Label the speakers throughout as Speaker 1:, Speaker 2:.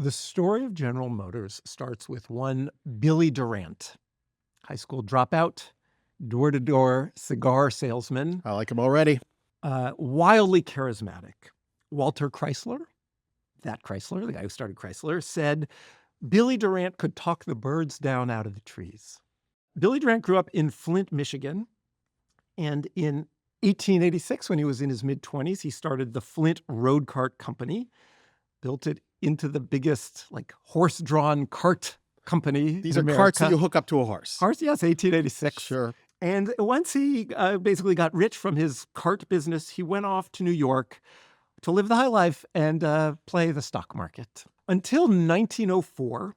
Speaker 1: The story of General Motors starts with one Billy Durant, high school dropout, door-to-door cigar salesman,
Speaker 2: I like him already.
Speaker 1: wildly charismatic. Walter Chrysler, that Chrysler, the guy who started Chrysler, said Billy Durant could talk the birds down out of the trees. Billy Durant grew up in Flint, Michigan, and in 1886, when he was in his mid-20s, he started the Flint Road Cart Company, built it into the biggest, horse-drawn cart company
Speaker 2: These
Speaker 1: in
Speaker 2: are
Speaker 1: America.
Speaker 2: carts that you hook up to a horse.
Speaker 1: Horse, yes, 1886.
Speaker 2: Sure.
Speaker 1: And once he basically got rich from his cart business, he went off to New York to live the high life and play the stock market. Until 1904,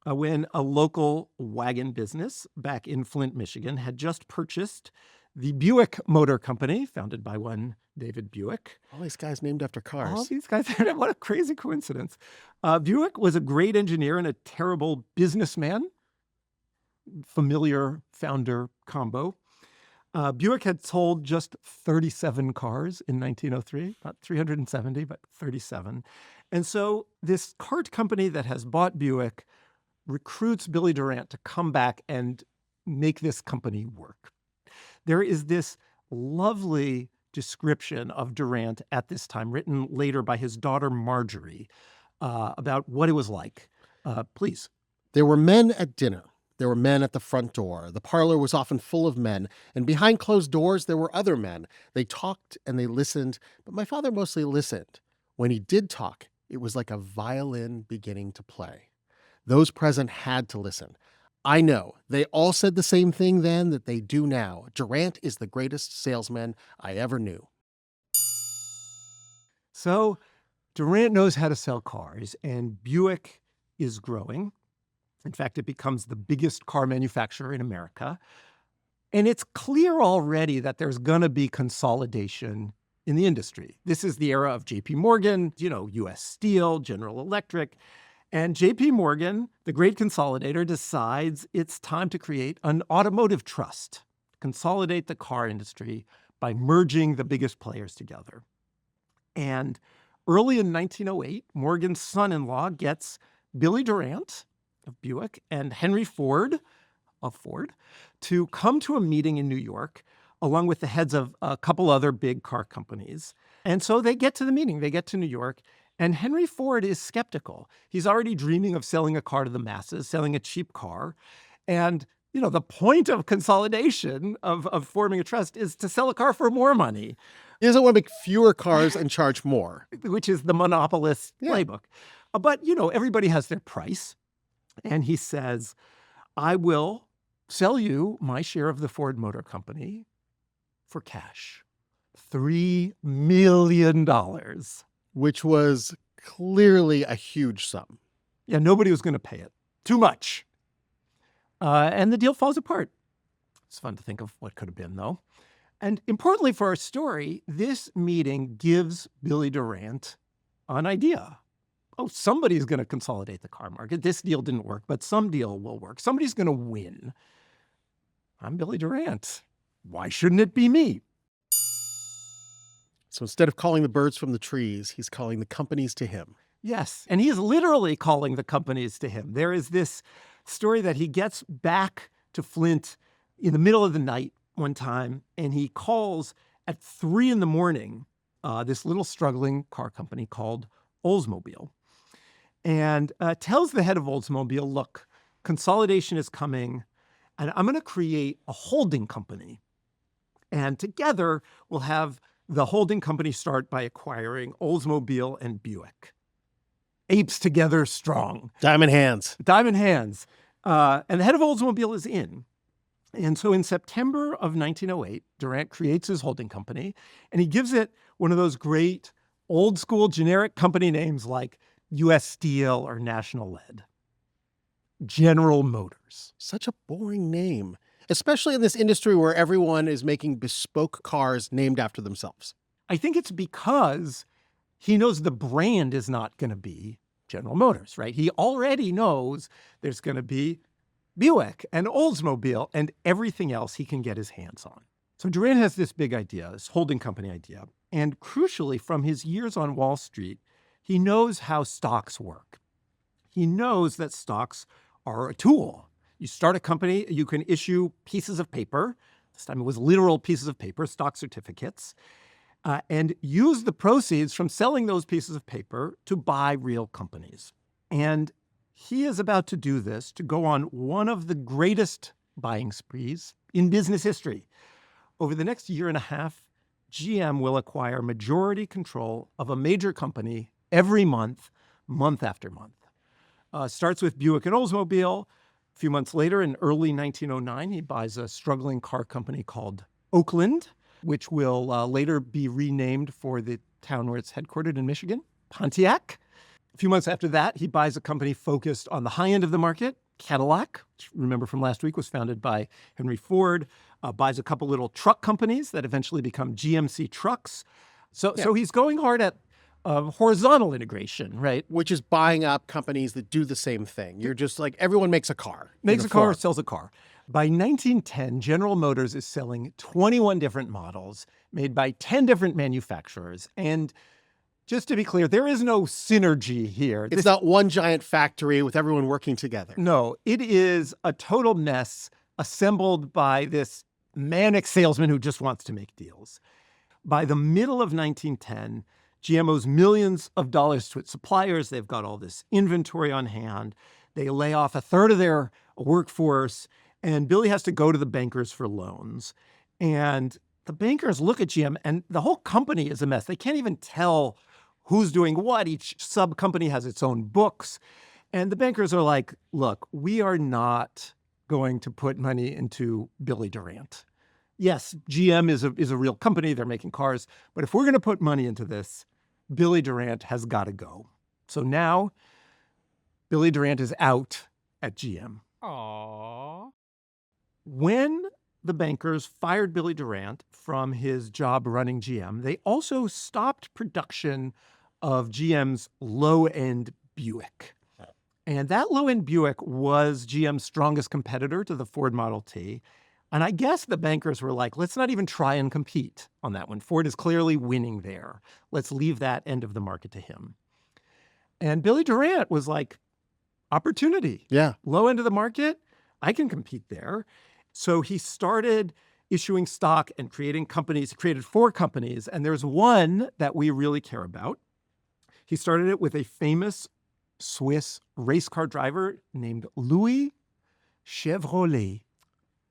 Speaker 1: when a local wagon business back in Flint, Michigan, had just purchased the Buick Motor Company, founded by one David Buick.
Speaker 2: All these guys named after cars.
Speaker 1: All these guys, what a crazy coincidence. Buick was a great engineer and a terrible businessman. Familiar founder combo. Buick had sold just 37 cars in 1903, not 370, but 37. And so this cart company that has bought Buick recruits Billy Durant to come back and make this company work. There is this lovely description of Durant at this time, written later by his daughter Marjorie, about what it was like. Please.
Speaker 2: There were men at dinner. There were men at the front door. The parlor was often full of men, and behind closed doors there were other men. They talked and they listened, but my father mostly listened. When he did talk, it was like a violin beginning to play. Those present had to listen. I know. They all said the same thing then that they do now. Durant is the greatest salesman I ever knew.
Speaker 1: So Durant knows how to sell cars, and Buick is growing. In fact, it becomes the biggest car manufacturer in America. And it's clear already that there's going to be consolidation in the industry. This is the era of J.P. Morgan, U.S. Steel, General Electric. And J.P. Morgan, the great consolidator, decides it's time to create an automotive trust, consolidate the car industry by merging the biggest players together. And early in 1908, Morgan's son-in-law gets Billy Durant of Buick and Henry Ford of Ford to come to a meeting in New York, along with the heads of a couple other big car companies. And so they get to the meeting, they get to New York, and Henry Ford is skeptical. He's already dreaming of selling a car to the masses, selling a cheap car. And, the point of consolidation, of forming a trust, is to sell a car for more money.
Speaker 2: He doesn't want to make fewer cars and charge more.
Speaker 1: Which is the monopolist playbook. But, everybody has their price. And he says, I will sell you my share of the Ford Motor Company for cash. $3 million.
Speaker 2: Which was clearly a huge sum.
Speaker 1: Yeah, nobody was going to pay it. Too much. And the deal falls apart. It's fun to think of what could have been, though. And importantly for our story, this meeting gives Billy Durant an idea. Oh, somebody's going to consolidate the car market. This deal didn't work, but some deal will work. Somebody's going to win. I'm Billy Durant. Why shouldn't it be me?
Speaker 2: So instead of calling the birds from the trees, he's calling the companies to him.
Speaker 1: Yes, and he is literally calling the companies to him. There is this story that he gets back to Flint in the middle of the night one time, and he calls at 3 a.m. This little struggling car company called Oldsmobile, and tells the head of Oldsmobile, look, consolidation is coming, and I'm going to create a holding company. And together we'll have the holding company start by acquiring Oldsmobile and Buick. Apes together strong.
Speaker 2: Diamond hands.
Speaker 1: Diamond hands. And the head of Oldsmobile is in. And so in September of 1908, Durant creates his holding company, and he gives it one of those great old school generic company names like U.S. Steel or National Lead. General Motors.
Speaker 2: Such a boring name, especially in this industry where everyone is making bespoke cars named after themselves.
Speaker 1: I think it's because he knows the brand is not going to be General Motors, right? He already knows there's going to be Buick and Oldsmobile and everything else he can get his hands on. So Durant has this big idea, this holding company idea. And crucially, from his years on Wall Street, he knows how stocks work. He knows that stocks are a tool. You start a company, you can issue pieces of paper. This time it was literal pieces of paper, stock certificates, and use the proceeds from selling those pieces of paper to buy real companies. And he is about to do this, to go on one of the greatest buying sprees in business history. Over the next year and a half, GM will acquire majority control of a major company every month, month after month. Starts with Buick and Oldsmobile. A few months later, in early 1909, he buys a struggling car company called Oakland, which will later be renamed for the town where it's headquartered in Michigan, Pontiac. A few months after that, he buys a company focused on the high end of the market, Cadillac, which, remember from last week, was founded by Henry Ford. Buys a couple little truck companies that eventually become GMC trucks. So he's going hard at horizontal integration, right?
Speaker 2: Which is buying up companies that do the same thing. You're just like, everyone makes a car.
Speaker 1: Makes a car, sells a car. By 1910, General Motors is selling 21 different models made by 10 different manufacturers. And just to be clear, there is no synergy here.
Speaker 2: It's not one giant factory with everyone working together.
Speaker 1: No, it is a total mess assembled by this manic salesman who just wants to make deals. By the middle of 1910, GM owes millions of dollars to its suppliers. They've got all this inventory on hand. They lay off a third of their workforce, and Billy has to go to the bankers for loans. And the bankers look at GM, and the whole company is a mess. They can't even tell who's doing what. Each sub-company has its own books. And the bankers are like, look, we are not going to put money into Billy Durant. Yes, GM is a real company. They're making cars. But if we're going to put money into this, Billy Durant has got to go. So now Billy Durant is out at GM.
Speaker 3: Aww.
Speaker 1: When the bankers fired Billy Durant from his job running GM, they also stopped production of GM's low-end Buick. And that low-end Buick was GM's strongest competitor to the Ford Model T. And I guess the bankers were like, let's not even try and compete on that one. Ford is clearly winning there. Let's leave that end of the market to him. And Billy Durant was like, opportunity.
Speaker 2: Yeah.
Speaker 1: Low end of the market, I can compete there. So he started issuing stock and creating companies. He created 4 companies, and there's one that we really care about. He started it with a famous Swiss race car driver named Louis Chevrolet.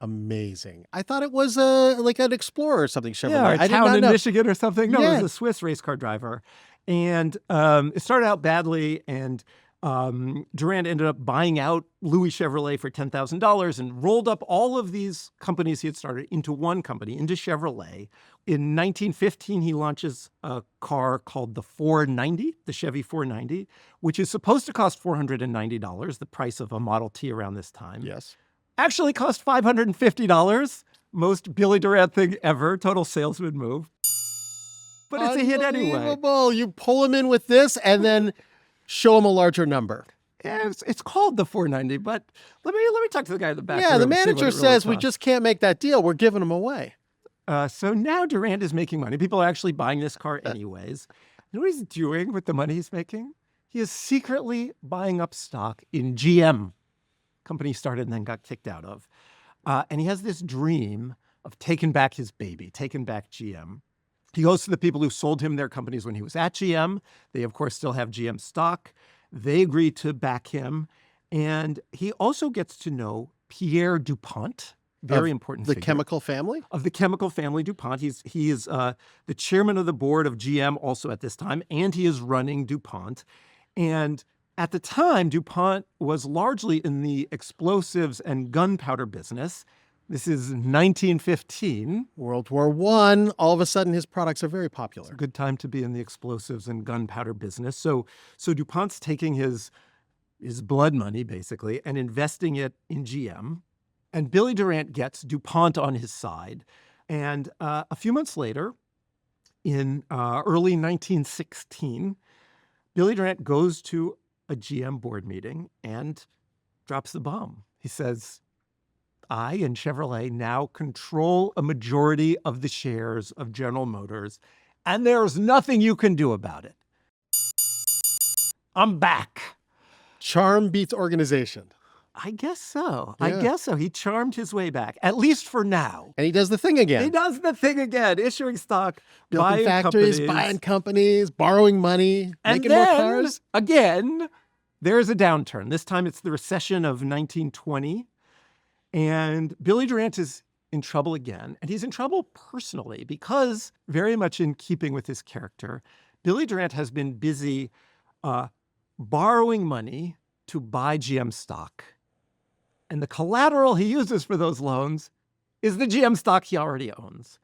Speaker 2: Amazing. I thought it was like an Explorer or something. Chevrolet.
Speaker 1: Yeah, or
Speaker 2: I
Speaker 1: a town in
Speaker 2: know.
Speaker 1: Michigan or something. No,
Speaker 2: Yeah.
Speaker 1: it was a Swiss race car driver. And it started out badly, and Durant ended up buying out Louis Chevrolet for $10,000 and rolled up all of these companies he had started into one company, into Chevrolet. In 1915, he launches a car called the 490, the Chevy 490, which is supposed to cost $490, the price of a Model T around this time.
Speaker 2: Yes.
Speaker 1: Actually cost $550. Most Billy Durant thing ever. Total salesman move. But it's a hit anyway.
Speaker 2: Unbelievable. You pull him in with this and then show him a larger number.
Speaker 1: Yeah, it's called the 490, but let me talk to the guy in the back.
Speaker 2: Yeah, the
Speaker 1: room and see what
Speaker 2: manager
Speaker 1: it really
Speaker 2: says we
Speaker 1: costs.
Speaker 2: just can't make that deal. We're giving them away.
Speaker 1: So now Durant is making money. People are actually buying this car anyways. You know what he's doing with the money he's making? He is secretly buying up stock in GM, company he started and then got kicked out of. And he has this dream of taking back his baby, taking back GM. He goes to the people who sold him their companies when he was at GM. They, of course, still have GM stock. They agree to back him. And he also gets to know Pierre DuPont, very important
Speaker 2: The
Speaker 1: figure.
Speaker 2: chemical family?
Speaker 1: Of the chemical family DuPont. He is the chairman of the board of GM also at this time, and he is running DuPont. And at the time, DuPont was largely in the explosives and gunpowder business. This is 1915.
Speaker 2: World War I, all of a sudden his products are very popular.
Speaker 1: It's a good time to be in the explosives and gunpowder business. So DuPont's taking his blood money, basically, and investing it in GM. And Billy Durant gets DuPont on his side. And a few months later, in early 1916, Billy Durant goes to a GM board meeting and drops the bomb. He says, I and Chevrolet now control a majority of the shares of General Motors, and there's nothing you can do about it. I'm back.
Speaker 2: Charm beats organization.
Speaker 1: I guess so.
Speaker 2: Yeah.
Speaker 1: I guess so. He charmed his way back, at least for now.
Speaker 2: And he does the thing again.
Speaker 1: He does the thing again, issuing stock,
Speaker 2: Building
Speaker 1: buying
Speaker 2: factories,
Speaker 1: companies.
Speaker 2: buying companies, borrowing money,
Speaker 1: And
Speaker 2: making
Speaker 1: then,
Speaker 2: more cars.
Speaker 1: again, there's a downturn. This time it's the recession of 1920. And Billy Durant is in trouble again. And he's in trouble personally because, very much in keeping with his character, Billy Durant has been busy borrowing money to buy GM stock. And the collateral he uses for those loans is the GM stock he already owns.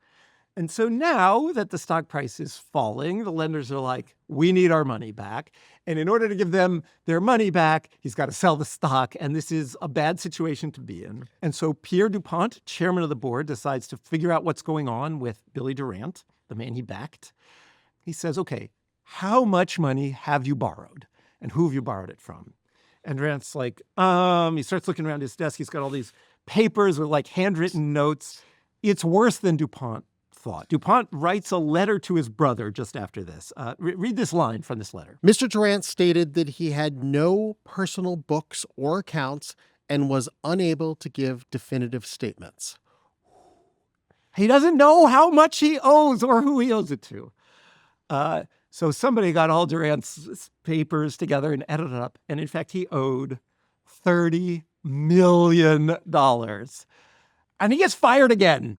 Speaker 1: And so now that the stock price is falling, the lenders are like, we need our money back. And in order to give them their money back, he's got to sell the stock. And this is a bad situation to be in. And so Pierre DuPont, chairman of the board, decides to figure out what's going on with Billy Durant, the man he backed. He says, okay, how much money have you borrowed? And who have you borrowed it from? And Durant's like, he starts looking around his desk. He's got all these papers with like handwritten notes. It's worse than DuPont thought. DuPont writes a letter to his brother just after this. Read this line from this letter.
Speaker 2: Mr. Durant stated that he had no personal books or accounts and was unable to give definitive statements.
Speaker 1: He doesn't know how much he owes or who he owes it to. So somebody got all Durant's papers together and edited it up. And in fact, he owed $30 million. And he gets fired again.